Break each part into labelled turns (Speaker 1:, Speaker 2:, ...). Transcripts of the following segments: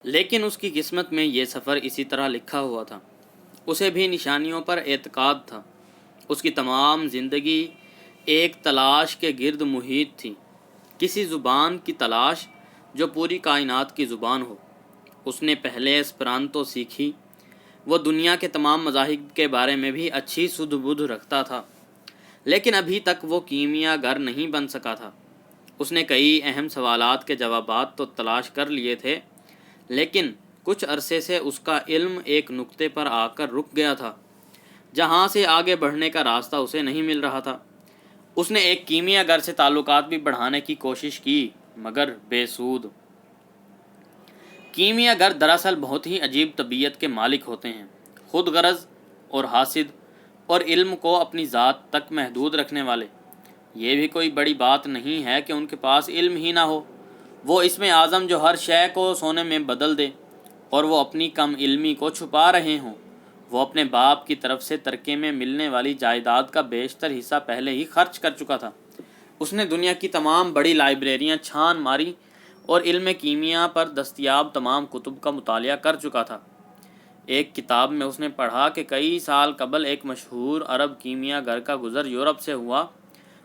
Speaker 1: لیکن اس کی قسمت میں یہ سفر اسی طرح لکھا ہوا تھا۔ اسے بھی نشانیوں پر اعتقاد تھا۔ اس کی تمام زندگی ایک تلاش کے گرد محیط تھی، کسی زبان کی تلاش جو پوری کائنات کی زبان ہو۔ اس نے پہلے اسپرانتو سیکھی۔ وہ دنیا کے تمام مذاہب کے بارے میں بھی اچھی سدھ بدھ رکھتا تھا، لیکن ابھی تک وہ کیمیا گر نہیں بن سکا تھا۔ اس نے کئی اہم سوالات کے جوابات تو تلاش کر لیے تھے، لیکن کچھ عرصے سے اس کا علم ایک نقطے پر آ کر رک گیا تھا، جہاں سے آگے بڑھنے کا راستہ اسے نہیں مل رہا تھا۔ اس نے ایک کیمیا گر سے تعلقات بھی بڑھانے کی کوشش کی، مگر بے سود۔ کیمیا گر دراصل بہت ہی عجیب طبیعت کے مالک ہوتے ہیں، خود غرض اور حاسد، اور علم کو اپنی ذات تک محدود رکھنے والے۔ یہ بھی کوئی بڑی بات نہیں ہے کہ ان کے پاس علم ہی نہ ہو۔ وہ اسم اعظم جو ہر شے کو سونے میں بدل دے، اور وہ اپنی کم علمی کو چھپا رہے ہوں۔ وہ اپنے باپ کی طرف سے ترکے میں ملنے والی جائیداد کا بیشتر حصہ پہلے ہی خرچ کر چکا تھا۔ اس نے دنیا کی تمام بڑی لائبریریاں چھان ماری اور علم کیمیا پر دستیاب تمام کتب کا مطالعہ کر چکا تھا۔ ایک کتاب میں اس نے پڑھا کہ کئی سال قبل ایک مشہور عرب کیمیا گر کا گزر یورپ سے ہوا۔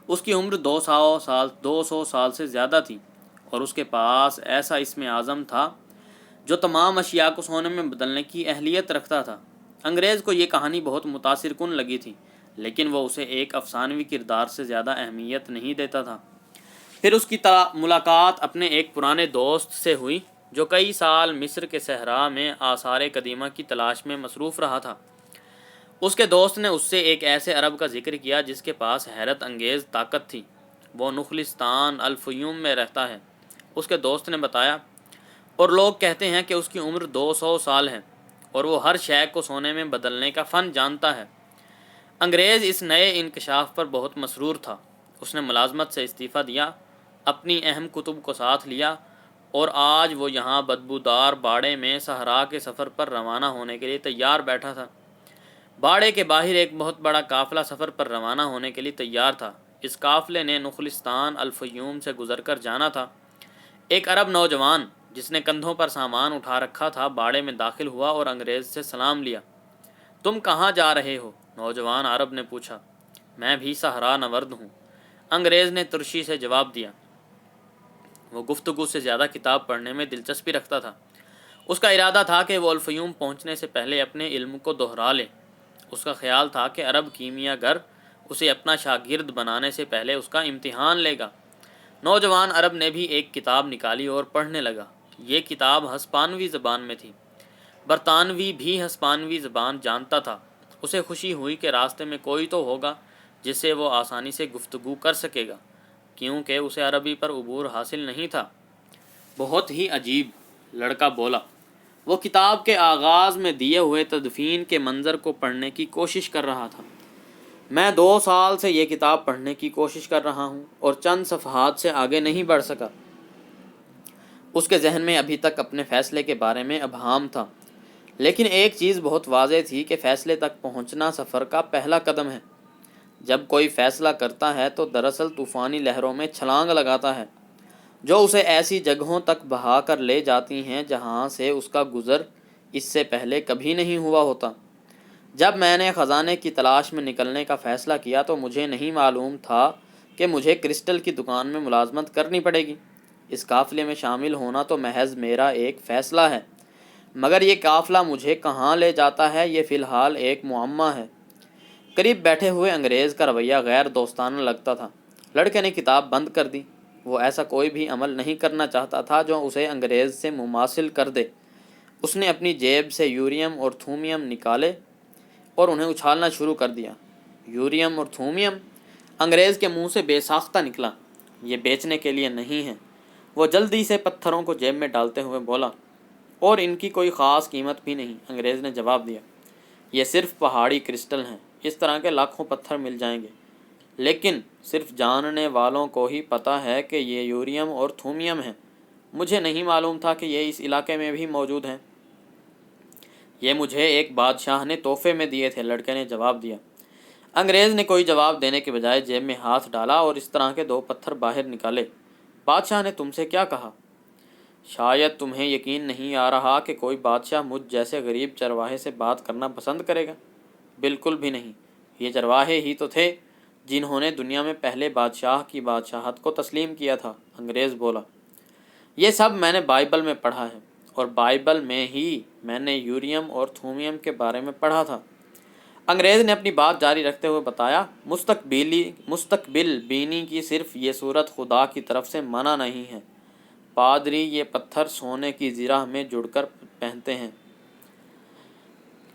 Speaker 1: اس کی عمر 200 سال سے زیادہ تھی، اور اس کے پاس ایسا اسم اعظم تھا جو تمام اشیاء کو سونے میں بدلنے کی اہلیت رکھتا تھا۔ انگریز کو یہ کہانی بہت متاثر کن لگی تھی، لیکن وہ اسے ایک افسانوی کردار سے زیادہ اہمیت نہیں دیتا تھا۔ پھر اس کی ملاقات اپنے ایک پرانے دوست سے ہوئی جو کئی سال مصر کے صحرا میں آثار قدیمہ کی تلاش میں مصروف رہا تھا۔ اس کے دوست نے اس سے ایک ایسے عرب کا ذکر کیا جس کے پاس حیرت انگیز طاقت تھی۔ وہ نخلستان الفیوم میں رہتا ہے، اس کے دوست نے بتایا، اور لوگ کہتے ہیں کہ اس کی عمر 200 سال ہے، اور وہ ہر شے کو سونے میں بدلنے کا فن جانتا ہے۔ انگریز اس نئے انکشاف پر بہت مسرور تھا۔ اس نے ملازمت سے استعفیٰ دیا، اپنی اہم کتب کو ساتھ لیا، اور آج وہ یہاں بدبودار باڑے میں صحرا کے سفر پر روانہ ہونے کے لیے تیار بیٹھا تھا۔ باڑے کے باہر ایک بہت بڑا قافلہ سفر پر روانہ ہونے کے لیے تیار تھا۔ اس قافلے نے نخلستان الفیوم سے گزر کر جانا تھا۔ ایک عرب نوجوان جس نے کندھوں پر سامان اٹھا رکھا تھا باڑے میں داخل ہوا اور انگریز سے سلام لیا۔ تم کہاں جا رہے ہو؟ نوجوان عرب نے پوچھا۔ میں بھی صحرا نورد ہوں، انگریز نے ترشی سے جواب دیا۔ وہ گفتگو سے زیادہ کتاب پڑھنے میں دلچسپی رکھتا تھا۔ اس کا ارادہ تھا کہ وہ الفیوم پہنچنے سے پہلے اپنے علم کو دہرا لے۔ اس کا خیال تھا کہ عرب کیمیا گر اسے اپنا شاگرد بنانے سے پہلے اس کا امتحان لے گا۔ نوجوان عرب نے بھی ایک کتاب نکالی اور پڑھنے لگا۔ یہ کتاب ہسپانوی زبان میں تھی۔ برطانوی بھی ہسپانوی زبان جانتا تھا۔ اسے خوشی ہوئی کہ راستے میں کوئی تو ہوگا جس سے وہ آسانی سے گفتگو کر سکے گا، کیونکہ اسے عربی پر عبور حاصل نہیں تھا۔ بہت ہی عجیب، لڑکا بولا۔ وہ کتاب کے آغاز میں دیے ہوئے تدفین کے منظر کو پڑھنے کی کوشش کر رہا تھا۔ میں 2 سال سے یہ کتاب پڑھنے کی کوشش کر رہا ہوں اور چند صفحات سے آگے نہیں بڑھ سکا۔ اس کے ذہن میں ابھی تک اپنے فیصلے کے بارے میں ابہام تھا، لیکن ایک چیز بہت واضح تھی کہ فیصلے تک پہنچنا سفر کا پہلا قدم ہے۔ جب کوئی فیصلہ کرتا ہے تو دراصل طوفانی لہروں میں چھلانگ لگاتا ہے، جو اسے ایسی جگہوں تک بہا کر لے جاتی ہیں جہاں سے اس کا گزر اس سے پہلے کبھی نہیں ہوا ہوتا۔ جب میں نے خزانے کی تلاش میں نکلنے کا فیصلہ کیا تو مجھے نہیں معلوم تھا کہ مجھے کرسٹل کی دکان میں ملازمت کرنی پڑے گی۔ اس قافلے میں شامل ہونا تو محض میرا ایک فیصلہ ہے، مگر یہ قافلہ مجھے کہاں لے جاتا ہے یہ فی الحال ایک معمہ ہے۔ قریب بیٹھے ہوئے انگریز کا رویہ غیر دوستانہ لگتا تھا۔ لڑکے نے کتاب بند کر دی۔ وہ ایسا کوئی بھی عمل نہیں کرنا چاہتا تھا جو اسے انگریز سے مماثل کر دے۔ اس نے اپنی جیب سے یوریم اور تھومیم نکالے اور انہیں اچھالنا شروع کر دیا۔ یوریم اور تھومیم انگریز کے منہ سے بے ساختہ نکلا۔ یہ بیچنے کے لیے نہیں ہے۔ وہ جلدی سے پتھروں کو جیب میں ڈالتے ہوئے بولا۔ اور ان کی کوئی خاص قیمت بھی نہیں، انگریز نے جواب دیا۔ یہ صرف پہاڑی کرسٹل ہیں، اس طرح کے لاکھوں پتھر مل جائیں گے، لیکن صرف جاننے والوں کو ہی پتہ ہے کہ یہ یوریم اور تھومیم ہیں۔ مجھے نہیں معلوم تھا کہ یہ اس علاقے میں بھی موجود ہیں۔ یہ مجھے ایک بادشاہ نے تحفے میں دیے تھے، لڑکے نے جواب دیا۔ انگریز نے کوئی جواب دینے کے بجائے جیب میں ہاتھ ڈالا اور اس طرح کے 2 پتھر باہر نکالے۔ بادشاہ نے تم سے کیا کہا؟ شاید تمہیں یقین نہیں آ رہا کہ کوئی بادشاہ مجھ جیسے غریب چرواہے سے بات کرنا پسند کرے گا۔ بالکل بھی نہیں، یہ چرواہے ہی تو تھے جنہوں نے دنیا میں پہلے بادشاہ کی بادشاہت کو تسلیم کیا تھا، انگریز بولا۔ یہ سب میں نے بائبل میں پڑھا ہے، اور بائبل میں ہی میں نے یوریم اور تھومیم کے بارے میں پڑھا تھا۔ انگریز نے اپنی بات جاری رکھتے ہوئے بتایا، مستقبل بینی کی صرف یہ صورت خدا کی طرف سے منع نہیں ہے۔ پادری یہ پتھر سونے کی زرہ میں جڑ کر پہنتے ہیں۔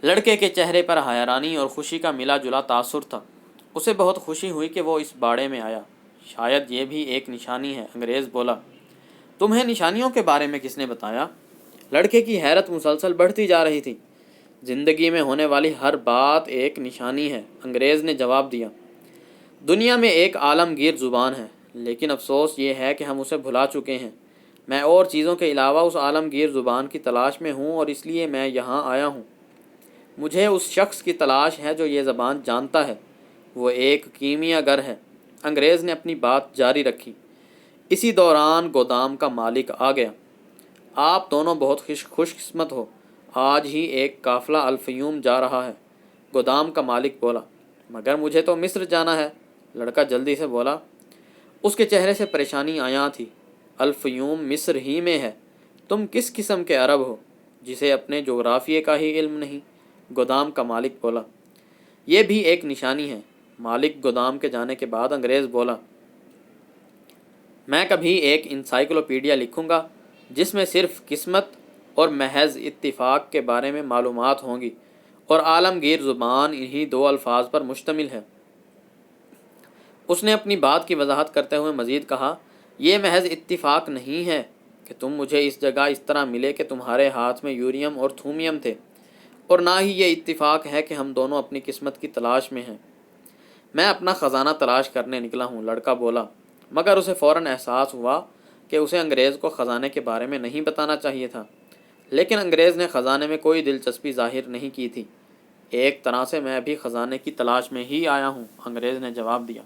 Speaker 1: لڑکے کے چہرے پر حیرانی اور خوشی کا ملا جلا تاثر تھا۔ اسے بہت خوشی ہوئی کہ وہ اس باڑے میں آیا۔ شاید یہ بھی ایک نشانی ہے، انگریز بولا۔ تمہیں نشانیوں کے بارے میں کس نے بتایا؟ لڑکے کی حیرت مسلسل بڑھتی جا رہی تھی۔ زندگی میں ہونے والی ہر بات ایک نشانی ہے، انگریز نے جواب دیا۔ دنیا میں ایک عالمگیر زبان ہے، لیکن افسوس یہ ہے کہ ہم اسے بھلا چکے ہیں۔ میں اور چیزوں کے علاوہ اس عالمگیر زبان کی تلاش میں ہوں، اور اس لیے میں یہاں آیا ہوں۔ مجھے اس شخص کی تلاش ہے جو یہ زبان جانتا ہے۔ وہ ایک کیمیا گر ہے۔ انگریز نے اپنی بات جاری رکھی۔ اسی دوران گودام کا مالک آ گیا۔ آپ دونوں بہت خوش قسمت ہو، آج ہی ایک قافلہ الفیوم جا رہا ہے، گودام کا مالک بولا۔ مگر مجھے تو مصر جانا ہے، لڑکا جلدی سے بولا۔ اس کے چہرے سے پریشانی عیاں تھی۔ الفیوم مصر ہی میں ہے۔ تم کس قسم کے عرب ہو جسے اپنے جغرافیے کا ہی علم نہیں، گودام کا مالک بولا۔ یہ بھی ایک نشانی ہے، مالک گودام کے جانے کے بعد انگریز بولا۔ میں کبھی ایک انسائکلوپیڈیا لکھوں گا جس میں صرف قسمت اور محض اتفاق کے بارے میں معلومات ہوں گی، اور عالمگیر زبان انہی دو الفاظ پر مشتمل ہے۔ اس نے اپنی بات کی وضاحت کرتے ہوئے مزید کہا، یہ محض اتفاق نہیں ہے کہ تم مجھے اس جگہ اس طرح ملے کہ تمہارے ہاتھ میں یوریم اور تھومیم تھے، اور نہ ہی یہ اتفاق ہے کہ ہم دونوں اپنی قسمت کی تلاش میں ہیں۔ میں اپنا خزانہ تلاش کرنے نکلا ہوں، لڑکا بولا، مگر اسے فوراً احساس ہوا کہ اسے انگریز کو خزانے کے بارے میں نہیں بتانا چاہیے تھا۔ لیکن انگریز نے خزانے میں کوئی دلچسپی ظاہر نہیں کی تھی۔ ایک طرح سے میں بھی خزانے کی تلاش میں ہی آیا ہوں، انگریز نے جواب دیا۔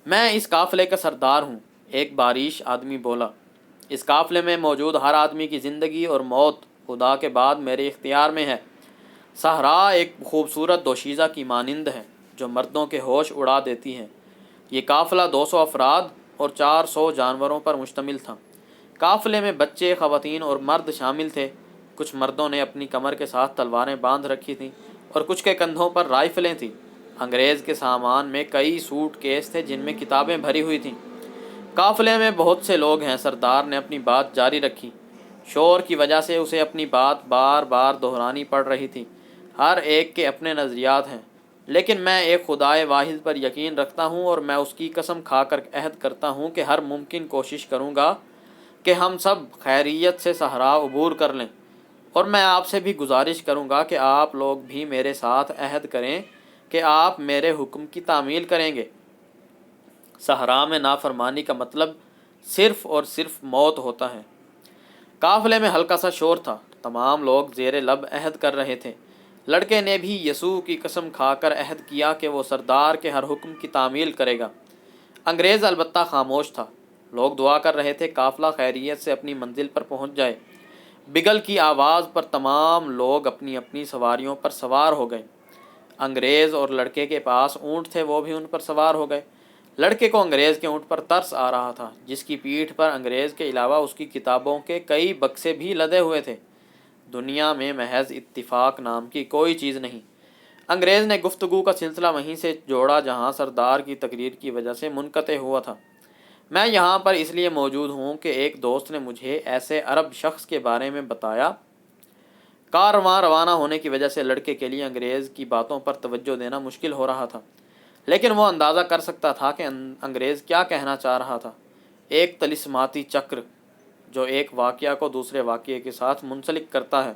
Speaker 1: میں اس قافلے کا سردار ہوں، ایک باریش آدمی بولا۔ اس قافلے میں موجود ہر آدمی کی زندگی اور موت خدا کے بعد میرے اختیار میں ہے۔ صحرا ایک خوبصورت دوشیزہ کی مانند ہے جو مردوں کے ہوش اڑا دیتی ہے۔ یہ قافلہ 200 افراد اور 400 جانوروں پر مشتمل تھا۔ قافلے میں بچے، خواتین اور مرد شامل تھے۔ کچھ مردوں نے اپنی کمر کے ساتھ تلواریں باندھ رکھی تھیں، اور کچھ کے کندھوں پر رائفلیں تھیں۔ انگریز کے سامان میں کئی سوٹ کیس تھے جن میں کتابیں بھری ہوئی تھیں۔ قافلے میں بہت سے لوگ ہیں، سردار نے اپنی بات جاری رکھی۔ شور کی وجہ سے اسے اپنی بات بار بار دہرانی پڑ رہی تھی۔ ہر ایک کے اپنے نظریات ہیں، لیکن میں ایک خدائے واحد پر یقین رکھتا ہوں، اور میں اس کی قسم کھا کر عہد کرتا ہوں کہ ہر ممکن کوشش کروں گا کہ ہم سب خیریت سے صحرا عبور کر لیں۔ اور میں آپ سے بھی گزارش کروں گا کہ آپ لوگ بھی میرے ساتھ عہد کریں کہ آپ میرے حکم کی تعمیل کریں گے۔ صحرا میں نافرمانی کا مطلب صرف اور صرف موت ہوتا ہے۔ قافلے میں ہلکا سا شور تھا، تمام لوگ زیر لب عہد کر رہے تھے۔ لڑکے نے بھی یسوع کی قسم کھا کر عہد کیا کہ وہ سردار کے ہر حکم کی تعمیل کرے گا۔ انگریز البتہ خاموش تھا۔ لوگ دعا کر رہے تھے قافلہ خیریت سے اپنی منزل پر پہنچ جائے۔ بگل کی آواز پر تمام لوگ اپنی اپنی سواریوں پر سوار ہو گئے۔ انگریز اور لڑکے کے پاس اونٹ تھے، وہ بھی ان پر سوار ہو گئے۔ لڑکے کو انگریز کے اونٹ پر ترس آ رہا تھا، جس کی پیٹھ پر انگریز کے علاوہ اس کی کتابوں کے کئی بکسے بھی لدے ہوئے تھے۔ دنیا میں محض اتفاق نام کی کوئی چیز نہیں۔ انگریز نے گفتگو کا سلسلہ وہیں سے جوڑا جہاں سردار کی تقریر کی وجہ سے منقطع ہوا تھا۔ میں یہاں پر اس لیے موجود ہوں کہ ایک دوست نے مجھے ایسے عرب شخص کے بارے میں بتایا۔ کارواں روانہ ہونے کی وجہ سے لڑکے کے لیے انگریز کی باتوں پر توجہ دینا مشکل ہو رہا تھا، لیکن وہ اندازہ کر سکتا تھا کہ انگریز کیا کہنا چاہ رہا تھا۔ ایک طلسماتی چکر جو ایک واقعہ کو دوسرے واقعے کے ساتھ منسلک کرتا ہے۔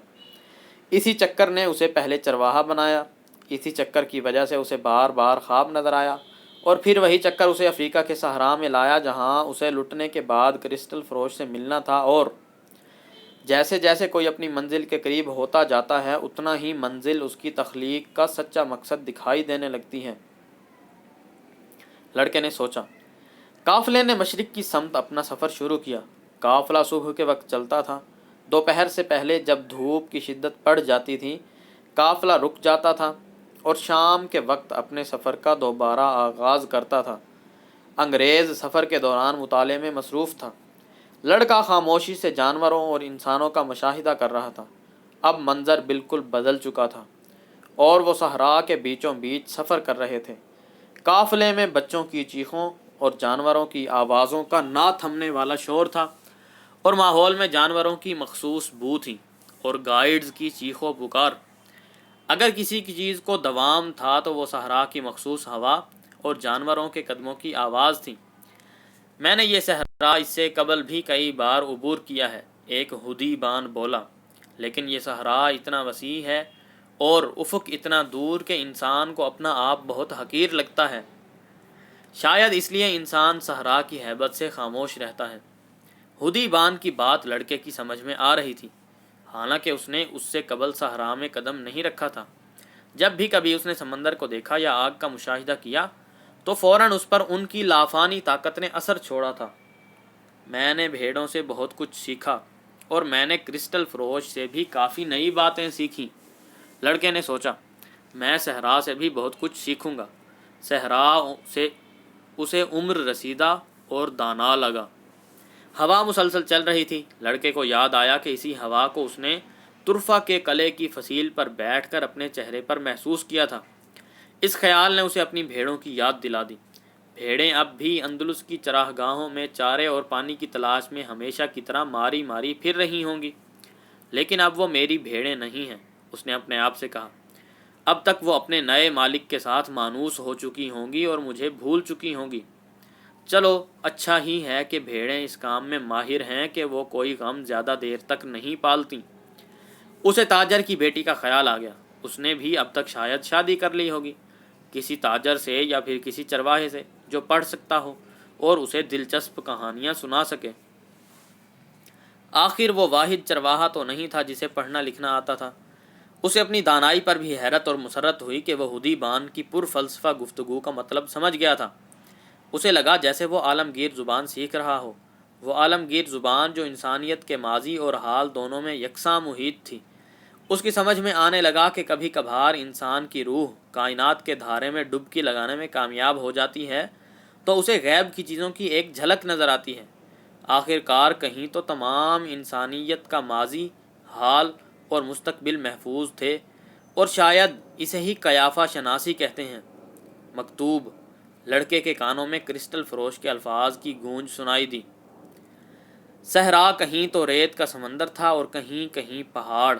Speaker 1: اسی چکر نے اسے پہلے چرواہا بنایا، اسی چکر کی وجہ سے اسے بار بار خواب نظر آیا، اور پھر وہی چکر اسے افریقہ کے صحرا میں لایا جہاں اسے لٹنے کے بعد کرسٹل فروش سے ملنا تھا، اور جیسے جیسے کوئی اپنی منزل کے قریب ہوتا جاتا ہے اتنا ہی منزل اس کی تخلیق کا سچا مقصد دکھائی دینے لگتی ہے۔ لڑکے نے سوچا۔ قافلے نے مشرق کی سمت اپنا سفر شروع کیا۔
Speaker 2: قافلہ صبح کے وقت چلتا تھا۔ دوپہر سے پہلے جب دھوپ کی شدت بڑھ جاتی تھی قافلہ رک جاتا تھا اور شام کے وقت اپنے سفر کا دوبارہ آغاز کرتا تھا۔ انگریز سفر کے دوران مطالعے میں مصروف تھا۔ لڑکا خاموشی سے جانوروں اور انسانوں کا مشاہدہ کر رہا تھا۔ اب منظر بالکل بدل چکا تھا اور وہ صحرا کے بیچوں بیچ سفر کر رہے تھے۔ قافلے میں بچوں کی چیخوں اور جانوروں کی آوازوں کا نہ تھمنے والا شور تھا، اور ماحول میں جانوروں کی مخصوص بو تھی اور گائیڈز کی چیخ و پکار۔ اگر کسی کی چیز کو دوام تھا تو وہ صحرا کی مخصوص ہوا اور جانوروں کے قدموں کی آواز تھی۔ میں نے یہ صحرا اس سے قبل بھی کئی بار عبور کیا ہے، ایک ہودی بان بولا، لیکن یہ صحرا اتنا وسیع ہے اور افق اتنا دور کہ انسان کو اپنا آپ بہت حقیر لگتا ہے۔ شاید اس لیے انسان صحرا کی ہیبت سے خاموش رہتا ہے۔ ہودی بان کی بات لڑکے کی سمجھ میں آ رہی تھی، حالانکہ اس نے اس سے قبل صحرا میں قدم نہیں رکھا تھا۔ جب بھی کبھی اس نے سمندر کو دیکھا یا آگ کا مشاہدہ کیا تو فوراً اس پر ان کی لافانی طاقت نے اثر چھوڑا تھا۔ میں نے بھیڑوں سے بہت کچھ سیکھا اور میں نے کرسٹل فروش سے بھی کافی نئی باتیں سیکھیں۔ لڑکے نے سوچا، میں صحرا سے بھی بہت کچھ سیکھوں گا۔ صحرا سے اسے عمر رسیدہ اور دانا لگا۔ ہوا مسلسل چل رہی تھی۔ لڑکے کو یاد آیا کہ اسی ہوا کو اس نے طرفہ کے قلعے کی فصیل پر بیٹھ کر اپنے چہرے پر محسوس کیا تھا۔ اس خیال نے اسے اپنی بھیڑوں کی یاد دلا دی۔ بھیڑیں اب بھی اندلس کی چراہ گاہوں میں چارے اور پانی کی تلاش میں ہمیشہ کی طرح ماری ماری پھر رہی ہوں گی، لیکن اب وہ میری بھیڑیں نہیں ہیں، اس نے اپنے آپ سے کہا۔ اب تک وہ اپنے نئے مالک کے ساتھ مانوس ہو چکی ہوں گی اور مجھے بھول چکی ہوں گی۔ چلو اچھا ہی ہے کہ بھیڑیں اس کام میں ماہر ہیں کہ وہ کوئی غم زیادہ دیر تک نہیں پالتیں۔ اسے تاجر کی بیٹی کا خیال آ گیا۔ اس نے بھی اب تک شاید شادی کر لی ہوگی، کسی تاجر سے یا پھر کسی چرواہے سے جو پڑھ سکتا ہو اور اسے دلچسپ کہانیاں سنا سکے۔ آخر وہ واحد چرواہا تو نہیں تھا جسے پڑھنا لکھنا آتا تھا۔ اسے اپنی دانائی پر بھی حیرت اور مسرت ہوئی کہ وہ ہودی بان کی پر فلسفہ گفتگو کا مطلب سمجھ گیا تھا۔ اسے لگا جیسے وہ عالمگیر زبان سیکھ رہا ہو، وہ عالمگیر زبان جو انسانیت کے ماضی اور حال دونوں میں یکساں محیط تھی۔ اس کی سمجھ میں آنے لگا کہ کبھی کبھار انسان کی روح کائنات کے دھارے میں ڈبکی لگانے میں کامیاب ہو جاتی ہے تو اسے غیب کی چیزوں کی ایک جھلک نظر آتی ہے۔ آخر کار کہیں تو تمام انسانیت کا ماضی، حال اور مستقبل محفوظ تھے، اور شاید اسے ہی قیافہ شناسی کہتے ہیں۔ مکتوب۔ لڑکے کے کانوں میں کرسٹل فروش کے الفاظ کی گونج سنائی دی۔ صحرا کہیں تو ریت کا سمندر تھا اور کہیں کہیں پہاڑ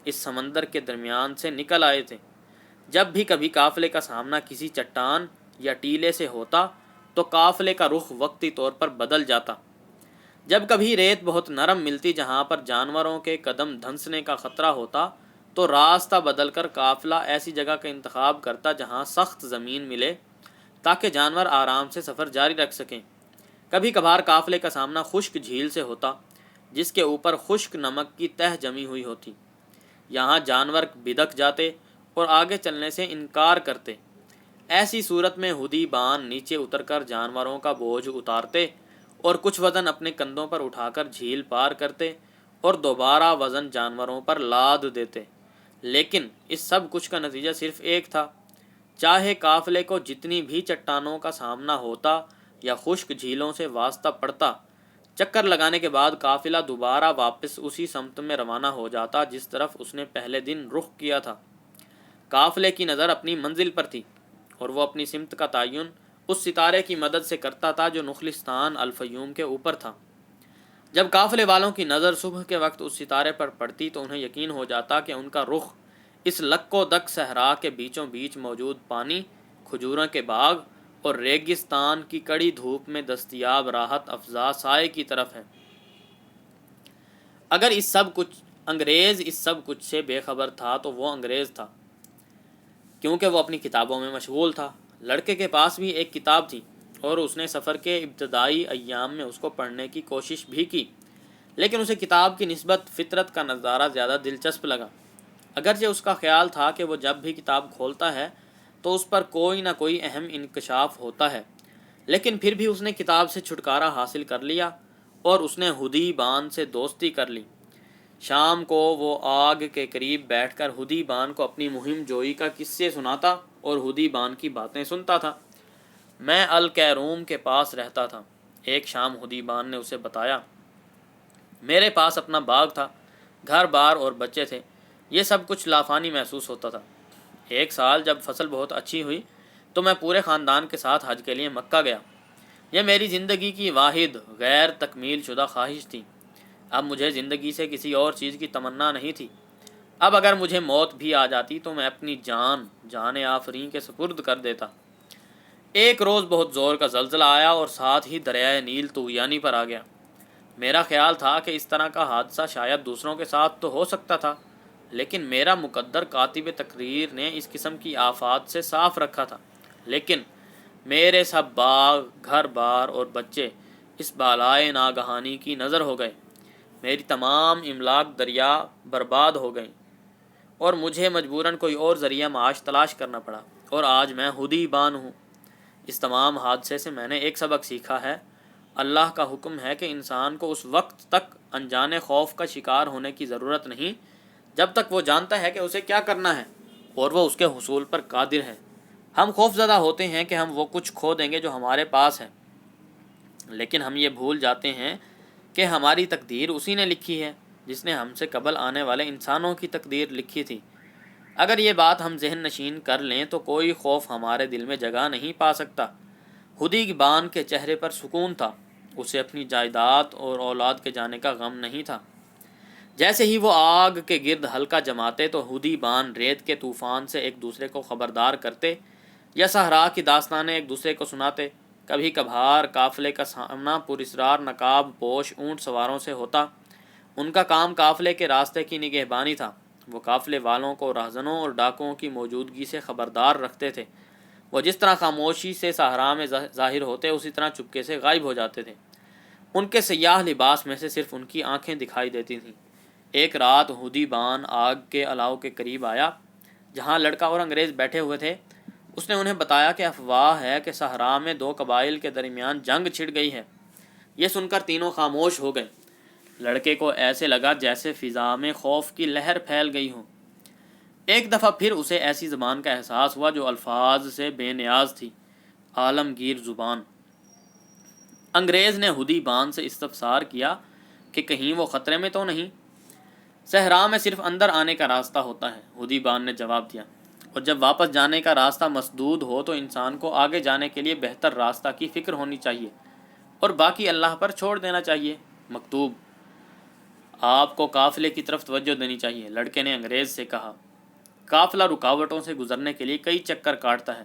Speaker 2: اس سمندر کے درمیان سے نکل آئے تھے۔ جب بھی کبھی قافلے کا سامنا کسی چٹان یا ٹیلے سے ہوتا تو قافلے کا رخ وقتی طور پر بدل جاتا۔ جب کبھی ریت بہت نرم ملتی جہاں پر جانوروں کے قدم دھنسنے کا خطرہ ہوتا تو راستہ بدل کر قافلہ ایسی جگہ کا انتخاب کرتا جہاں سخت زمین ملے تاکہ جانور آرام سے سفر جاری رکھ سکیں۔ کبھی کبھار قافلے کا سامنا خشک جھیل سے ہوتا جس کے اوپر خشک نمک کی تہ جمی ہوئی ہوتی۔ یہاں جانور بدک جاتے اور آگے چلنے سے انکار کرتے۔ ایسی صورت میں ہودی بان نیچے اتر کر جانوروں کا بوجھ اتارتے اور کچھ وزن اپنے کندھوں پر اٹھا کر جھیل پار کرتے اور دوبارہ وزن جانوروں پر لاد دیتے۔ لیکن اس سب کچھ کا نتیجہ صرف ایک تھا۔ چاہے قافلے کو جتنی بھی چٹانوں کا سامنا ہوتا یا خشک جھیلوں سے واسطہ پڑتا، چکر لگانے کے بعد قافلہ دوبارہ واپس اسی سمت میں روانہ ہو جاتا جس طرف اس نے پہلے دن رخ کیا تھا۔ قافلے کی نظر اپنی منزل پر تھی اور وہ اپنی سمت کا تعین اس ستارے کی مدد سے کرتا تھا جو نخلستان الفیوم کے اوپر تھا۔ جب قافلے والوں کی نظر صبح کے وقت اس ستارے پر پڑتی تو انہیں یقین ہو جاتا کہ ان کا رخ اس لک و دک صحرا کے بیچوں بیچ موجود پانی، کھجوروں کے باغ اور ریگستان کی کڑی دھوپ میں دستیاب راحت افزا سائے کی طرف ہے۔ اگر انگریز اس سب کچھ سے بے خبر تھا تو وہ انگریز تھا، کیونکہ وہ اپنی کتابوں میں مشغول تھا۔ لڑکے کے پاس بھی ایک کتاب تھی اور اس نے سفر کے ابتدائی ایام میں اس کو پڑھنے کی کوشش بھی کی، لیکن اسے کتاب کی نسبت فطرت کا نظارہ زیادہ دلچسپ لگا۔ اگرچہ اس کا خیال تھا کہ وہ جب بھی کتاب کھولتا ہے تو اس پر کوئی نہ کوئی اہم انکشاف ہوتا ہے، لیکن پھر بھی اس نے کتاب سے چھٹکارا حاصل کر لیا اور اس نے ہدی بان سے دوستی کر لی۔ شام کو وہ آگ کے قریب بیٹھ کر ہدی بان کو اپنی مہم جوئی کا قصے سناتا اور ہدی بان کی باتیں سنتا تھا۔ میں الکیروم کے پاس رہتا تھا۔ ایک شام ہدی بان نے اسے بتایا، میرے پاس اپنا باغ تھا، گھر بار اور بچے تھے، یہ سب کچھ لافانی محسوس ہوتا تھا۔ ایک سال جب فصل بہت اچھی ہوئی تو میں پورے خاندان کے ساتھ حج کے لیے مکہ گیا۔ یہ میری زندگی کی واحد غیر تکمیل شدہ خواہش تھی۔ اب مجھے زندگی سے کسی اور چیز کی تمنا نہیں تھی۔ اب اگر مجھے موت بھی آ جاتی تو میں اپنی جان آفرین کے سپرد کر دیتا۔ ایک روز بہت زور کا زلزلہ آیا اور ساتھ ہی دریائے نیل طغیانی پر آ گیا۔ میرا خیال تھا کہ اس طرح کا حادثہ شاید دوسروں کے ساتھ تو ہو سکتا تھا، لیکن میرا مقدر کاتب تقریر نے اس قسم کی آفات سے صاف رکھا تھا۔ لیکن میرے سب باغ، گھر بار اور بچے اس بالائے ناگہانی کی نظر ہو گئے۔ میری تمام املاک دریا برباد ہو گئیں اور مجھے مجبوراً کوئی اور ذریعہ معاش تلاش کرنا پڑا، اور آج میں ہدی بان ہوں۔ اس تمام حادثے سے میں نے ایک سبق سیکھا ہے۔ اللہ کا حکم ہے کہ انسان کو اس وقت تک انجان خوف کا شکار ہونے کی ضرورت نہیں جب تک وہ جانتا ہے کہ اسے کیا کرنا ہے اور وہ اس کے حصول پر قادر ہے۔ ہم خوف زدہ ہوتے ہیں کہ ہم وہ کچھ کھو دیں گے جو ہمارے پاس ہے، لیکن ہم یہ بھول جاتے ہیں کہ ہماری تقدیر اسی نے لکھی ہے جس نے ہم سے قبل آنے والے انسانوں کی تقدیر لکھی تھی۔ اگر یہ بات ہم ذہن نشین کر لیں تو کوئی خوف ہمارے دل میں جگہ نہیں پا سکتا۔ ہدی بان کے چہرے پر سکون تھا، اسے اپنی جائیداد اور اولاد کے جانے کا غم نہیں تھا۔ جیسے ہی وہ آگ کے گرد حلقہ جماتے تو ہدی بان ریت کے طوفان سے ایک دوسرے کو خبردار کرتے یا صحرا کی داستانیں ایک دوسرے کو سناتے۔ کبھی کبھار قافلے کا سامنا پراسرار نقاب پوش اونٹ سواروں سے ہوتا۔ ان کا کام قافلے کے راستے کی نگہبانی تھا۔ وہ قافلے والوں کو راہزنوں اور ڈاکوؤں کی موجودگی سے خبردار رکھتے تھے۔ وہ جس طرح خاموشی سے صحرا میں ظاہر ہوتے اسی طرح چپکے سے غائب ہو جاتے تھے۔ ان کے سیاہ لباس میں سے صرف ان کی آنکھیں دکھائی دیتی تھیں۔ ایک رات ہدی بان آگ کے الاؤ کے قریب آیا جہاں لڑکا اور انگریز بیٹھے ہوئے تھے۔ اس نے انہیں بتایا کہ افواہ ہے کہ صحرا میں دو قبائل کے درمیان جنگ چھڑ گئی ہے۔ یہ سن کر تینوں خاموش ہو گئے۔ لڑکے کو ایسے لگا جیسے فضا میں خوف کی لہر پھیل گئی ہو۔ ایک دفعہ پھر اسے ایسی زبان کا احساس ہوا جو الفاظ سے بے نیاز تھی، عالمگیر زبان۔ انگریز نے ہدی بان سے استفسار کیا کہ کہیں وہ خطرے میں تو نہیں؟ صحرا میں صرف اندر آنے کا راستہ ہوتا ہے، ہدی بان نے جواب دیا، اور جب واپس جانے کا راستہ مسدود ہو تو انسان کو آگے جانے کے لیے بہتر راستہ کی فکر ہونی چاہیے اور باقی اللہ پر چھوڑ دینا چاہیے۔ مکتوب: آپ کو قافلے کی طرف توجہ دینی چاہیے، لڑکے نے انگریز سے کہا۔ قافلہ رکاوٹوں سے گزرنے کے لیے کئی چکر کاٹتا ہے،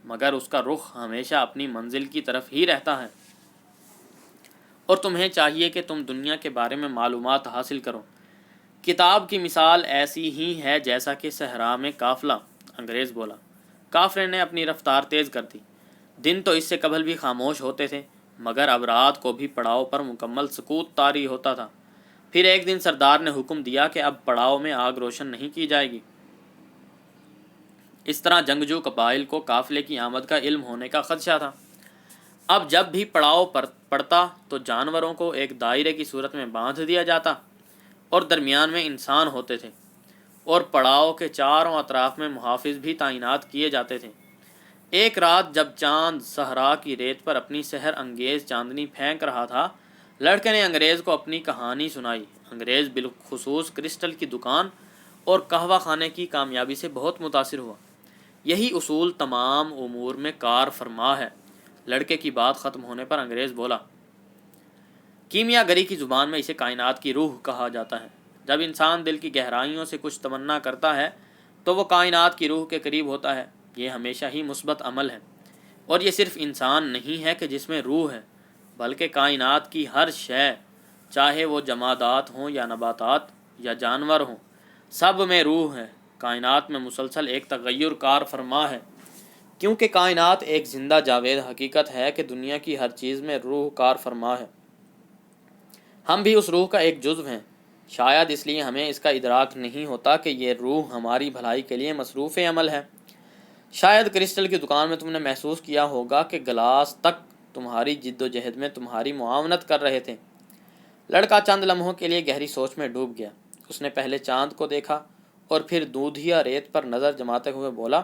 Speaker 2: مگر اس کا رخ ہمیشہ اپنی منزل کی طرف ہی رہتا ہے، اور تمہیں چاہیے کہ تم دنیا کے بارے میں معلومات حاصل کرو۔ کتاب کی مثال ایسی ہی ہے جیسا کہ صحرا میں قافلہ، انگریز بولا۔ قافلے نے اپنی رفتار تیز کر دی۔ دن تو اس سے قبل بھی خاموش ہوتے تھے، مگر اب رات کو بھی پڑاؤ پر مکمل سکوت طاری ہوتا تھا۔ پھر ایک دن سردار نے حکم دیا کہ اب پڑاؤ میں آگ روشن نہیں کی جائے گی۔ اس طرح جنگجو قبائل کو قافلے کی آمد کا علم ہونے کا خدشہ تھا۔ اب جب بھی پڑاؤ پڑتا تو جانوروں کو ایک دائرے کی صورت میں باندھ دیا جاتا اور درمیان میں انسان ہوتے تھے، اور پڑاؤ کے چاروں اطراف میں محافظ بھی تعینات کیے جاتے تھے۔ ایک رات جب چاند صحرا کی ریت پر اپنی سحر انگیز چاندنی پھینک رہا تھا، لڑکے نے انگریز کو اپنی کہانی سنائی۔ انگریز بالخصوص کرسٹل کی دکان اور قہوہ خانے کی کامیابی سے بہت متاثر ہوا۔ یہی اصول تمام امور میں کار فرما ہے۔ لڑکے کی بات ختم ہونے پر انگریز بولا، کیمیا گری کی زبان میں اسے کائنات کی روح کہا جاتا ہے۔ جب انسان دل کی گہرائیوں سے کچھ تمنا کرتا ہے تو وہ کائنات کی روح کے قریب ہوتا ہے۔ یہ ہمیشہ ہی مثبت عمل ہے، اور یہ صرف انسان نہیں ہے کہ جس میں روح ہے، بلکہ کائنات کی ہر شے، چاہے وہ جمادات ہوں یا نباتات یا جانور ہوں، سب میں روح ہے۔ کائنات میں مسلسل ایک تغیر کار فرما ہے، کیونکہ کائنات ایک زندہ جاوید حقیقت ہے کہ دنیا کی ہر چیز میں روح کار فرما ہے۔ ہم بھی اس روح کا ایک جزو ہیں، شاید اس لیے ہمیں اس کا ادراک نہیں ہوتا کہ یہ روح ہماری بھلائی کے لیے مصروف عمل ہے۔ شاید کرسٹل کی دکان میں تم نے محسوس کیا ہوگا کہ گلاس تک تمہاری جد و جہد میں تمہاری معاونت کر رہے تھے۔ لڑکا چند لمحوں کے لیے گہری سوچ میں ڈوب گیا۔ اس نے پہلے چاند کو دیکھا اور پھر دودھیا ریت پر نظر جماتے ہوئے بولا،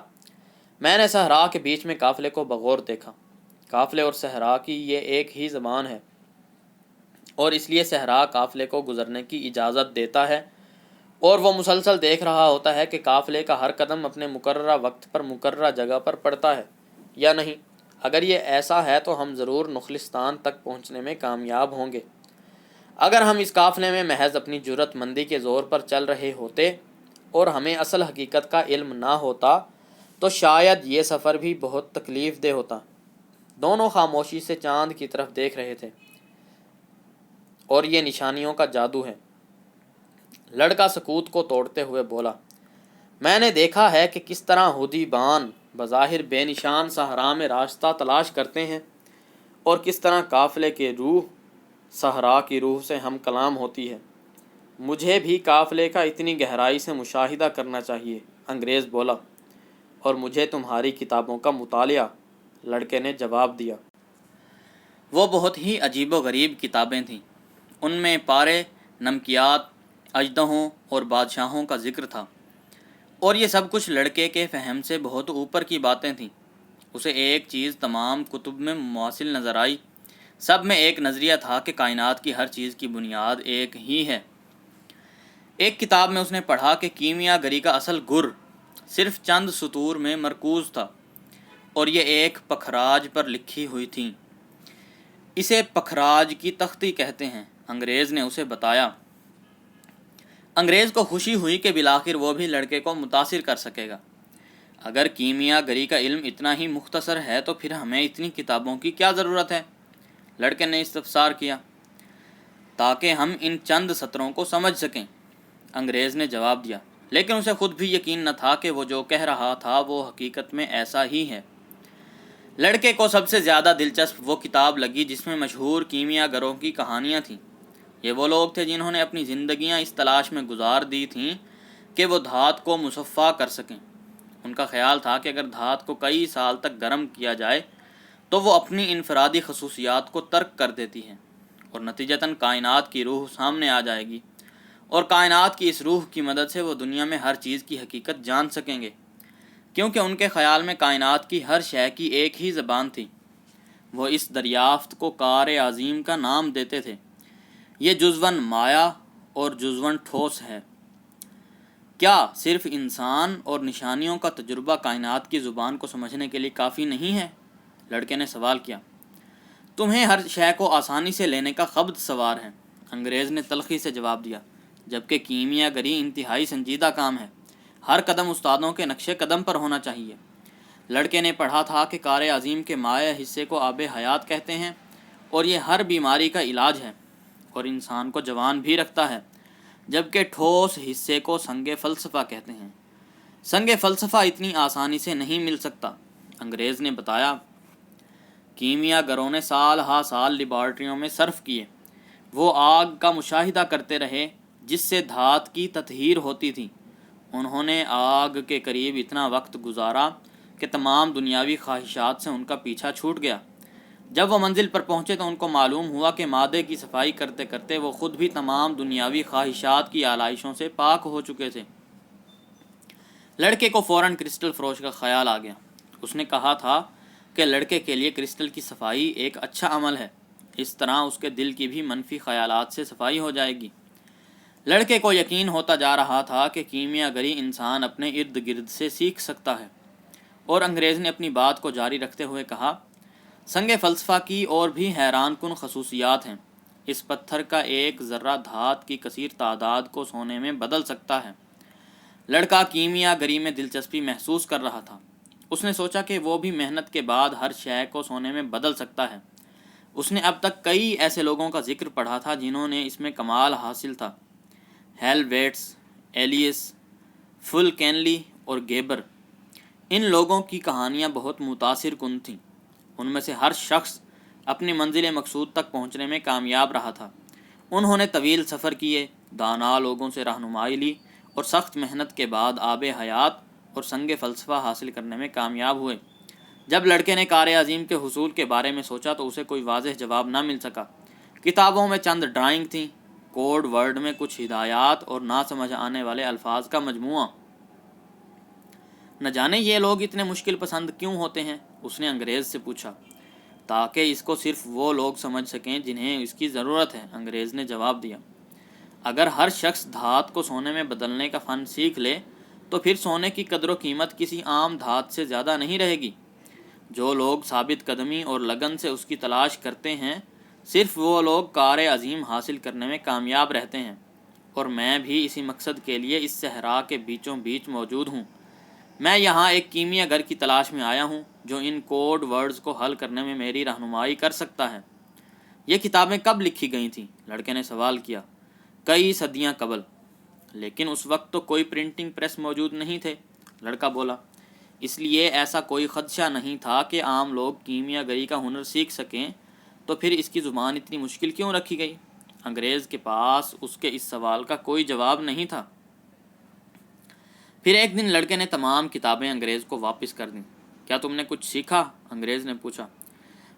Speaker 2: میں نے صحرا کے بیچ میں قافلے کو بغور دیکھا۔ قافلے اور صحرا کی یہ ایک ہی زبان ہے، اور اس لیے صحرا قافلے کو گزرنے کی اجازت دیتا ہے، اور وہ مسلسل دیکھ رہا ہوتا ہے کہ قافلے کا ہر قدم اپنے مقررہ وقت پر مقررہ جگہ پر پڑتا ہے یا نہیں۔ اگر یہ ایسا ہے تو ہم ضرور نخلستان تک پہنچنے میں کامیاب ہوں گے۔ اگر ہم اس قافلے میں محض اپنی جرأت مندی کے زور پر چل رہے ہوتے اور ہمیں اصل حقیقت کا علم نہ ہوتا تو شاید یہ سفر بھی بہت تکلیف دہ ہوتا۔ دونوں خاموشی سے چاند کی طرف دیکھ رہے تھے، اور یہ نشانیوں کا جادو ہے۔ لڑکا سکوت کو توڑتے ہوئے بولا، میں نے دیکھا ہے کہ کس طرح ہودی بان بظاہر بے نشان صحرا میں راستہ تلاش کرتے ہیں، اور کس طرح قافلے کے روح صحرا کی روح سے ہم کلام ہوتی ہے۔ مجھے بھی قافلے کا اتنی گہرائی سے مشاہدہ کرنا چاہیے، انگریز بولا، اور مجھے تمہاری کتابوں کا مطالعہ، لڑکے نے جواب دیا۔
Speaker 1: وہ بہت ہی عجیب و غریب کتابیں تھیں۔ ان میں پارے، نمکیات، اژدہوں اور بادشاہوں کا ذکر تھا، اور یہ سب کچھ لڑکے کے فہم سے بہت اوپر کی باتیں تھیں۔ اسے ایک چیز تمام کتب میں مماثل نظر آئی، سب میں ایک نظریہ تھا کہ کائنات کی ہر چیز کی بنیاد ایک ہی ہے۔ ایک کتاب میں اس نے پڑھا کہ کیمیا گری کا اصل گر صرف چند سطور میں مرکوز تھا، اور یہ ایک پکھراج پر لکھی ہوئی تھیں۔ اسے پکھراج کی تختی کہتے ہیں، انگریز نے اسے بتایا۔ انگریز کو خوشی ہوئی کہ بالآخر وہ بھی لڑکے کو متاثر کر سکے گا۔ اگر کیمیا گری کا علم اتنا ہی مختصر ہے تو پھر ہمیں اتنی کتابوں کی کیا ضرورت ہے؟ لڑکے نے استفسار کیا۔ تاکہ ہم ان چند سطروں کو سمجھ سکیں، انگریز نے جواب دیا، لیکن اسے خود بھی یقین نہ تھا کہ وہ جو کہہ رہا تھا وہ حقیقت میں ایسا ہی ہے۔ لڑکے کو سب سے زیادہ دلچسپ وہ کتاب لگی جس میں مشہور کیمیا گروں کی کہانیاں تھیں۔ یہ وہ لوگ تھے جنہوں نے اپنی زندگیاں اس تلاش میں گزار دی تھیں کہ وہ دھات کو مصفا کر سکیں۔ ان کا خیال تھا کہ اگر دھات کو کئی سال تک گرم کیا جائے تو وہ اپنی انفرادی خصوصیات کو ترک کر دیتی ہے، اور نتیجتاً کائنات کی روح سامنے آ جائے گی، اور کائنات کی اس روح کی مدد سے وہ دنیا میں ہر چیز کی حقیقت جان سکیں گے، کیونکہ ان کے خیال میں کائنات کی ہر شے کی ایک ہی زبان تھی۔ وہ اس دریافت کو کار عظیم کا نام دیتے تھے۔ یہ جزواً مایا اور جزواً ٹھوس ہے۔ کیا صرف انسان اور نشانیوں کا تجربہ کائنات کی زبان کو سمجھنے کے لیے کافی نہیں ہے؟ لڑکے نے سوال کیا۔ تمہیں ہر شے کو آسانی سے لینے کا خبط سوار ہے، انگریز نے تلخی سے جواب دیا، جبکہ کیمیا گری انتہائی سنجیدہ کام ہے۔ ہر قدم استادوں کے نقش قدم پر ہونا چاہیے۔ لڑکے نے پڑھا تھا کہ کار عظیم کے مائع حصے کو آب حیات کہتے ہیں، اور یہ ہر بیماری کا علاج ہے اور انسان کو جوان بھی رکھتا ہے، جبکہ ٹھوس حصے کو سنگ فلسفہ کہتے ہیں۔ سنگ فلسفہ اتنی آسانی سے نہیں مل سکتا، انگریز نے بتایا۔ کیمیا گروں نے سال ہا سال لیبارٹریوں میں صرف کیے۔ وہ آگ کا مشاہدہ کرتے رہے جس سے دھات کی تطہیر ہوتی تھی۔ انہوں نے آگ کے قریب اتنا وقت گزارا کہ تمام دنیاوی خواہشات سے ان کا پیچھا چھوٹ گیا۔ جب وہ منزل پر پہنچے تو ان کو معلوم ہوا کہ مادے کی صفائی کرتے کرتے وہ خود بھی تمام دنیاوی خواہشات کی آلائشوں سے پاک ہو چکے تھے۔ لڑکے کو فوراً کرسٹل فروش کا خیال آ گیا۔ اس نے کہا تھا کہ لڑکے کے لیے کرسٹل کی صفائی ایک اچھا عمل ہے، اس طرح اس کے دل کی بھی منفی خیالات سے صفائی ہو جائے گی۔ لڑکے کو یقین ہوتا جا رہا تھا کہ کیمیا گری انسان اپنے ارد گرد سے سیکھ سکتا ہے، اور انگریز نے اپنی بات کو جاری رکھتے ہوئے کہا، سنگ فلسفہ کی اور بھی حیران کن خصوصیات ہیں۔ اس پتھر کا ایک ذرہ دھات کی کثیر تعداد کو سونے میں بدل سکتا ہے۔ لڑکا کیمیا گری میں دلچسپی محسوس کر رہا تھا۔ اس نے سوچا کہ وہ بھی محنت کے بعد ہر شے کو سونے میں بدل سکتا ہے۔ اس نے اب تک کئی ایسے لوگوں کا ذکر پڑھا تھا جنہوں نے اس میں کمال حاصل تھا: ہیل ویٹس، ایلیس، فل کینلی اور گیبر۔ ان لوگوں کی کہانیاں بہت متاثر کن تھیں۔ ان میں سے ہر شخص اپنی منزل مقصود تک پہنچنے میں کامیاب رہا تھا۔ انہوں نے طویل سفر کیے، دانا لوگوں سے رہنمائی لی، اور سخت محنت کے بعد آب حیات اور سنگ فلسفہ حاصل کرنے میں کامیاب ہوئے۔ جب لڑکے نے کار عظیم کے حصول کے بارے میں سوچا تو اسے کوئی واضح جواب نہ مل سکا۔ کتابوں میں چند ڈرائنگ تھیں، کوڈ ورڈ میں کچھ ہدایات اور نہ سمجھ آنے والے الفاظ کا مجموعہ۔ نہ جانے یہ لوگ اتنے مشکل پسند کیوں ہوتے ہیں؟ اس نے انگریز سے پوچھا۔ تاکہ اس کو صرف وہ لوگ سمجھ سکیں جنہیں اس کی ضرورت ہے، انگریز نے جواب دیا۔ اگر ہر شخص دھات کو سونے میں بدلنے کا فن سیکھ لے تو پھر سونے کی قدر و قیمت کسی عام دھات سے زیادہ نہیں رہے گی۔ جو لوگ ثابت قدمی اور لگن سے اس کی تلاش کرتے ہیں، صرف وہ لوگ کار عظیم حاصل کرنے میں کامیاب رہتے ہیں، اور میں بھی اسی مقصد کے لیے اس صحرا کے بیچوں بیچ موجود ہوں۔ میں یہاں ایک کیمیا گر کی تلاش میں آیا ہوں جو ان کوڈ ورڈز کو حل کرنے میں میری رہنمائی کر سکتا ہے۔ یہ کتابیں کب لکھی گئی تھیں؟ لڑکے نے سوال کیا۔ کئی صدیاں قبل، لیکن اس وقت تو کوئی پرنٹنگ پریس موجود نہیں تھے، لڑکا بولا۔ اس لیے ایسا کوئی خدشہ نہیں تھا کہ عام لوگ کیمیا گری کا ہنر سیکھ سکیں، تو پھر اس کی زبان اتنی مشکل کیوں رکھی گئی؟ انگریز کے پاس اس کے اس سوال کا کوئی جواب نہیں تھا۔ پھر ایک دن لڑکے نے تمام کتابیں انگریز کو واپس کر دیں۔ کیا تم نے کچھ سیکھا؟ انگریز نے پوچھا۔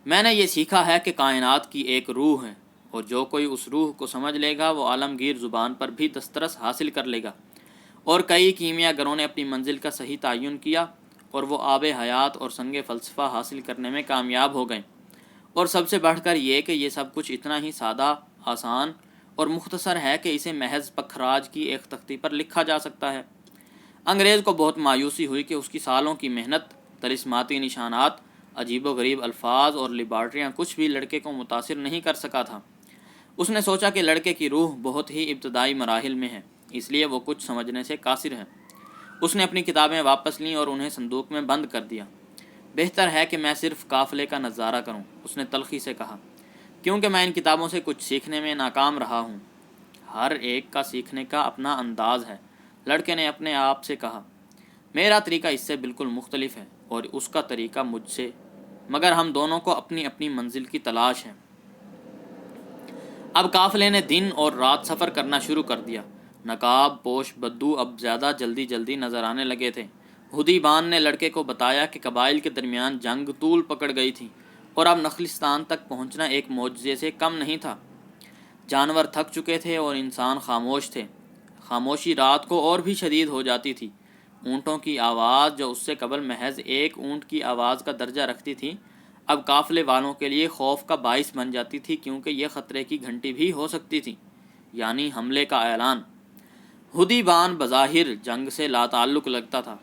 Speaker 1: میں نے یہ سیکھا ہے کہ کائنات کی ایک روح ہے، اور جو کوئی اس روح کو سمجھ لے گا وہ عالمگیر زبان پر بھی دسترس حاصل کر لے گا۔ اور کئی کیمیا گروں نے اپنی منزل کا صحیح تعین کیا، اور وہ آب حیات اور سنگ فلسفہ حاصل کرنے میں کامیاب ہو گئے۔ اور سب سے بڑھ کر یہ کہ یہ سب کچھ اتنا ہی سادہ، آسان اور مختصر ہے کہ اسے محض پکھراج کی ایک تختی پر لکھا جا سکتا ہے۔ انگریز کو بہت مایوسی ہوئی کہ اس کی سالوں کی محنت، طلسماتی نشانات، عجیب و غریب الفاظ اور لیبارٹریاں کچھ بھی لڑکے کو متاثر نہیں کر سکا تھا۔ اس نے سوچا کہ لڑکے کی روح بہت ہی ابتدائی مراحل میں ہے، اس لیے وہ کچھ سمجھنے سے قاصر ہے۔ اس نے اپنی کتابیں واپس لیں اور انہیں صندوق میں بند کر دیا۔ بہتر ہے کہ میں صرف قافلے کا نظارہ کروں، اس نے تلخی سے کہا، کیونکہ میں ان کتابوں سے کچھ سیکھنے میں ناکام رہا ہوں۔ ہر ایک کا سیکھنے کا اپنا انداز ہے، لڑکے نے اپنے آپ سے کہا۔ میرا طریقہ اس سے بالکل مختلف ہے اور اس کا طریقہ مجھ سے، مگر ہم دونوں کو اپنی اپنی منزل کی تلاش ہے۔ اب قافلے نے دن اور رات سفر کرنا شروع کر دیا۔ نقاب پوش بدو اب زیادہ جلدی نظر آنے لگے تھے۔ ہدی بان نے لڑکے کو بتایا کہ قبائل کے درمیان جنگ طول پکڑ گئی تھی، اور اب نخلستان تک پہنچنا ایک معجزے سے کم نہیں تھا۔ جانور تھک چکے تھے اور انسان خاموش تھے۔ خاموشی رات کو اور بھی شدید ہو جاتی تھی۔ اونٹوں کی آواز، جو اس سے قبل محض ایک اونٹ کی آواز کا درجہ رکھتی تھی، اب قافلے والوں کے لیے خوف کا باعث بن جاتی تھی، کیونکہ یہ خطرے کی گھنٹی بھی ہو سکتی تھی، یعنی حملے کا اعلان۔ ہدی بان بظاہر جنگ سے لا تعلق لگتا تھا۔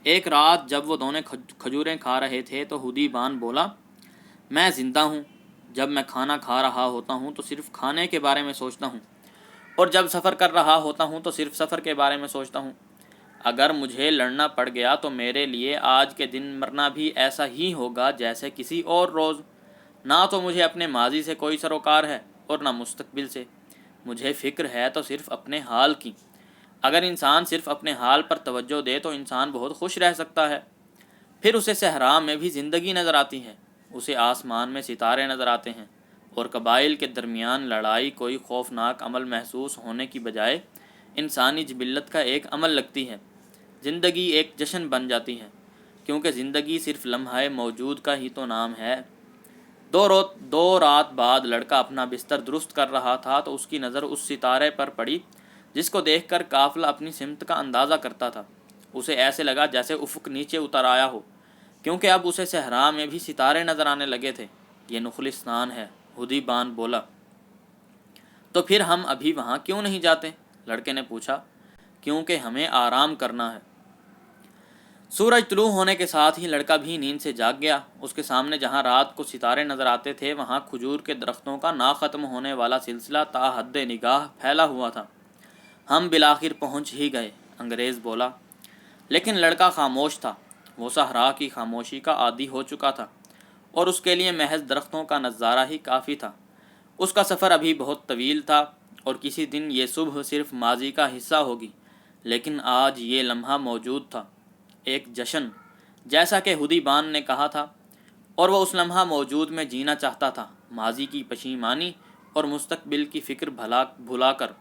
Speaker 1: ایک رات جب وہ دونوں کھجوریں کھا رہے تھے تو ہدی بان بولا، میں زندہ ہوں۔ جب میں کھانا کھا رہا ہوتا ہوں تو صرف کھانے کے بارے میں سوچتا ہوں، اور جب سفر کر رہا ہوتا ہوں تو صرف سفر کے بارے میں سوچتا ہوں۔ اگر مجھے لڑنا پڑ گیا تو میرے لیے آج کے دن مرنا بھی ایسا ہی ہوگا جیسے کسی اور روز۔ نہ تو مجھے اپنے ماضی سے کوئی سروکار ہے اور نہ مستقبل سے۔ مجھے فکر ہے تو صرف اپنے حال کی۔ اگر انسان صرف اپنے حال پر توجہ دے تو انسان بہت خوش رہ سکتا ہے۔ پھر اسے صحرا میں بھی زندگی نظر آتی ہے، اسے آسمان میں ستارے نظر آتے ہیں، اور قبائل کے درمیان لڑائی کوئی خوفناک عمل محسوس ہونے کی بجائے انسانی جبلت کا ایک عمل لگتی ہے۔ زندگی ایک جشن بن جاتی ہے، کیونکہ زندگی صرف لمحہ موجود کا ہی تو نام ہے۔ دو رات بعد لڑکا اپنا بستر درست کر رہا تھا تو اس کی نظر اس ستارے پر پڑی جس کو دیکھ کر قافلہ اپنی سمت کا اندازہ کرتا تھا۔ اسے ایسے لگا جیسے افق نیچے اتر آیا ہو، کیونکہ اب اسے صحرا میں بھی ستارے نظر آنے لگے تھے۔ یہ نخلستان ہے، ہدی بان بولا۔ تو پھر ہم ابھی وہاں کیوں نہیں جاتے؟ لڑکے نے پوچھا۔ کیونکہ ہمیں آرام کرنا ہے۔ سورج طلوع ہونے کے ساتھ ہی لڑکا بھی نیند سے جاگ گیا۔ اس کے سامنے جہاں رات کو ستارے نظر آتے تھے، وہاں کھجور کے درختوں کا نا ختم ہونے والا سلسلہ تا حد نگاہ پھیلا ہوا تھا۔ ہم بالآخر پہنچ ہی گئے، انگریز بولا۔ لیکن لڑکا خاموش تھا۔ وہ صحرا کی خاموشی کا عادی ہو چکا تھا، اور اس کے لیے محض درختوں کا نظارہ ہی کافی تھا۔ اس کا سفر ابھی بہت طویل تھا، اور کسی دن یہ صبح صرف ماضی کا حصہ ہوگی، لیکن آج یہ لمحہ موجود تھا، ایک جشن، جیسا کہ ہدی بان نے کہا تھا، اور وہ اس لمحہ موجود میں جینا چاہتا تھا، ماضی کی پشیمانی اور مستقبل کی فکر بھلا کر۔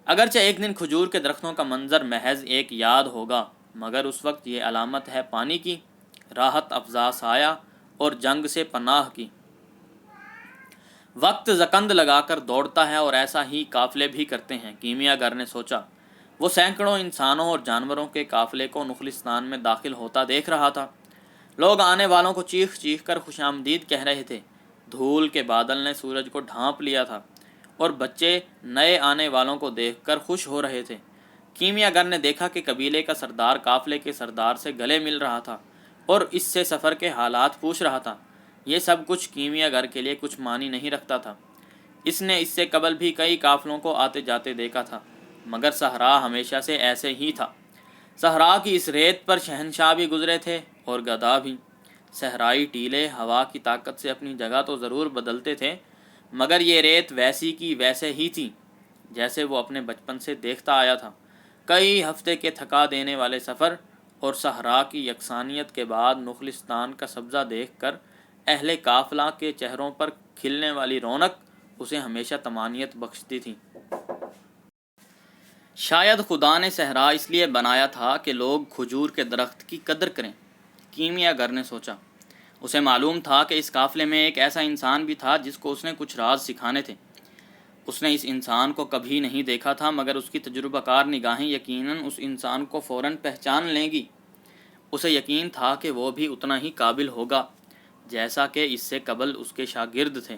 Speaker 1: اگرچہ ایک دن کھجور کے درختوں کا منظر محض ایک یاد ہوگا، مگر اس وقت یہ علامت ہے پانی کی، راحت افزا سایہ اور جنگ سے پناہ کی۔ وقت زکند لگا کر دوڑتا ہے اور ایسا ہی قافلے بھی کرتے ہیں۔ کیمیا گر نے سوچا۔ وہ سینکڑوں انسانوں اور جانوروں کے قافلے کو نخلستان میں داخل ہوتا دیکھ رہا تھا۔ لوگ آنے والوں کو چیخ چیخ کر خوش آمدید کہہ رہے تھے۔ دھول کے بادل نے سورج کو ڈھانپ لیا تھا اور بچے نئے آنے والوں کو دیکھ کر خوش ہو رہے تھے۔ کیمیا گر نے دیکھا کہ قبیلے کا سردار قافلے کے سردار سے گلے مل رہا تھا اور اس سے سفر کے حالات پوچھ رہا تھا۔ یہ سب کچھ کیمیا گر کے لیے کچھ معنی نہیں رکھتا تھا۔ اس نے اس سے قبل بھی کئی قافلوں کو آتے جاتے دیکھا تھا، مگر صحرا ہمیشہ سے ایسے ہی تھا۔ صحرا کی اس ریت پر شہنشاہ بھی گزرے تھے اور گدھا بھی۔ صحرائی ٹیلے ہوا کی طاقت سے اپنی جگہ تو ضرور بدلتے تھے، مگر یہ ریت ویسی کی ویسے ہی تھی جیسے وہ اپنے بچپن سے دیکھتا آیا تھا۔ کئی ہفتے کے تھکا دینے والے سفر اور صحرا کی یکسانیت کے بعد نخلستان کا سبزہ دیکھ کر اہل قافلہ کے چہروں پر کھلنے والی رونق اسے ہمیشہ طمانینت بخشتی تھی۔ شاید خدا نے صحرا اس لیے بنایا تھا کہ لوگ کھجور کے درخت کی قدر کریں، کیمیا گر نے سوچا۔ اسے معلوم تھا کہ اس قافلے میں ایک ایسا انسان بھی تھا جس کو اس نے کچھ راز سکھانے تھے۔ اس نے اس انسان کو کبھی نہیں دیکھا تھا، مگر اس کی تجربہ کار نگاہیں یقیناً اس انسان کو فوراً پہچان لیں گی۔ اسے یقین تھا کہ وہ بھی اتنا ہی قابل ہوگا جیسا کہ اس سے قبل اس کے شاگرد تھے۔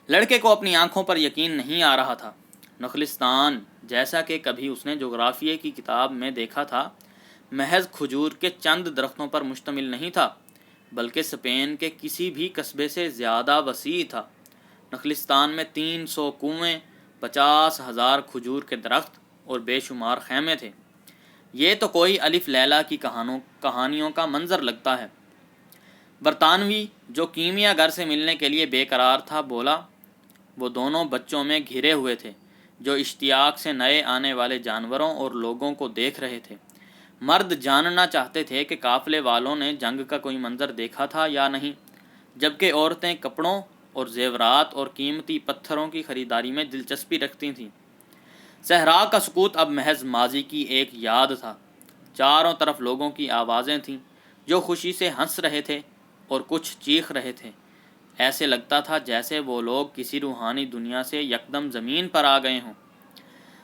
Speaker 1: لڑکے کو اپنی آنکھوں پر یقین نہیں آ رہا تھا۔ نخلستان، جیسا کہ کبھی اس نے جغرافیے کی کتاب میں دیکھا تھا، محض کھجور کے چند درختوں پر مشتمل نہیں تھا، بلکہ اسپین کے کسی بھی قصبے سے زیادہ وسیع تھا۔ نخلستان میں 300 کنویں، 50,000 کھجور کے درخت اور بے شمار خیمے تھے۔ یہ تو کوئی الف لیلا کی کہانیوں کا منظر لگتا ہے۔ برطانوی، جو کیمیا گر سے ملنے کے لیے بے قرار تھا، بولا۔ وہ دونوں بچوں میں گھرے ہوئے تھے جو اشتیاق سے نئے آنے والے جانوروں اور لوگوں کو دیکھ رہے تھے۔ مرد جاننا چاہتے تھے کہ قافلے والوں نے جنگ کا کوئی منظر دیکھا تھا یا نہیں، جبکہ عورتیں کپڑوں اور زیورات اور قیمتی پتھروں کی خریداری میں دلچسپی رکھتی تھیں۔ صحرا کا سکوت اب محض ماضی کی ایک یاد تھا۔ چاروں طرف لوگوں کی آوازیں تھیں جو خوشی سے ہنس رہے تھے اور کچھ چیخ رہے تھے۔ ایسے لگتا تھا جیسے وہ لوگ کسی روحانی دنیا سے یکدم زمین پر آ گئے ہوں۔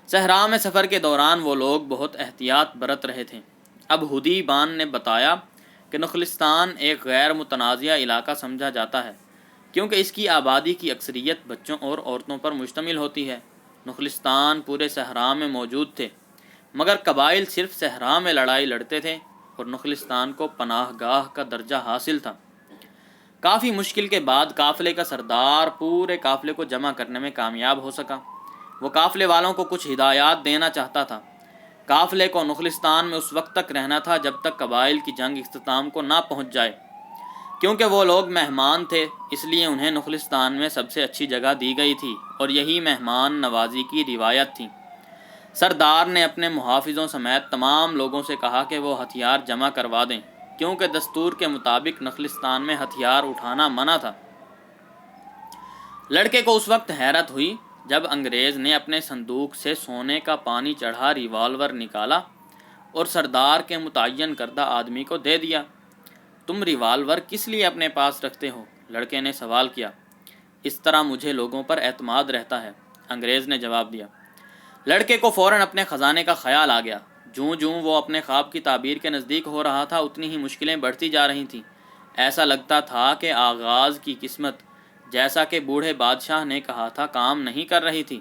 Speaker 1: صحرا میں سفر کے دوران وہ لوگ بہت احتیاط برت رہے تھے۔ اب ہدی بان نے بتایا کہ نخلستان ایک غیر متنازع علاقہ سمجھا جاتا ہے کیونکہ اس کی آبادی کی اکثریت بچوں اور عورتوں پر مشتمل ہوتی ہے۔ نخلستان پورے صحرا میں موجود تھے، مگر قبائل صرف صحرا میں لڑائی لڑتے تھے اور نخلستان کو پناہ گاہ کا درجہ حاصل تھا۔ کافی مشکل کے بعد قافلے کا سردار پورے قافلے کو جمع کرنے میں کامیاب ہو سکا۔ وہ قافلے والوں کو کچھ ہدایات دینا چاہتا تھا۔ قافلے کو نخلستان میں اس وقت تک رہنا تھا جب تک قبائل کی جنگ اختتام کو نہ پہنچ جائے۔ کیونکہ وہ لوگ مہمان تھے، اس لیے انہیں نخلستان میں سب سے اچھی جگہ دی گئی تھی اور یہی مہمان نوازی کی روایت تھی۔ سردار نے اپنے محافظوں سمیت تمام لوگوں سے کہا کہ وہ ہتھیار جمع کروا دیں، کیونکہ دستور کے مطابق نخلستان میں ہتھیار اٹھانا منع تھا۔ لڑکے کو اس وقت حیرت ہوئی جب انگریز نے اپنے صندوق سے سونے کا پانی چڑھا ریوالور نکالا اور سردار کے متعین کردہ آدمی کو دے دیا۔ تم ریوالور کس لیے اپنے پاس رکھتے ہو؟ لڑکے نے سوال کیا۔ اس طرح مجھے لوگوں پر اعتماد رہتا ہے، انگریز نے جواب دیا۔ لڑکے کو فوراً اپنے خزانے کا خیال آ گیا۔ جوں جوں وہ اپنے خواب کی تعبیر کے نزدیک ہو رہا تھا، اتنی ہی مشکلیں بڑھتی جا رہی تھیں۔ ایسا لگتا تھا کہ آغاز کی قسمت، جیسا کہ بوڑھے بادشاہ نے کہا تھا، کام نہیں کر رہی تھی۔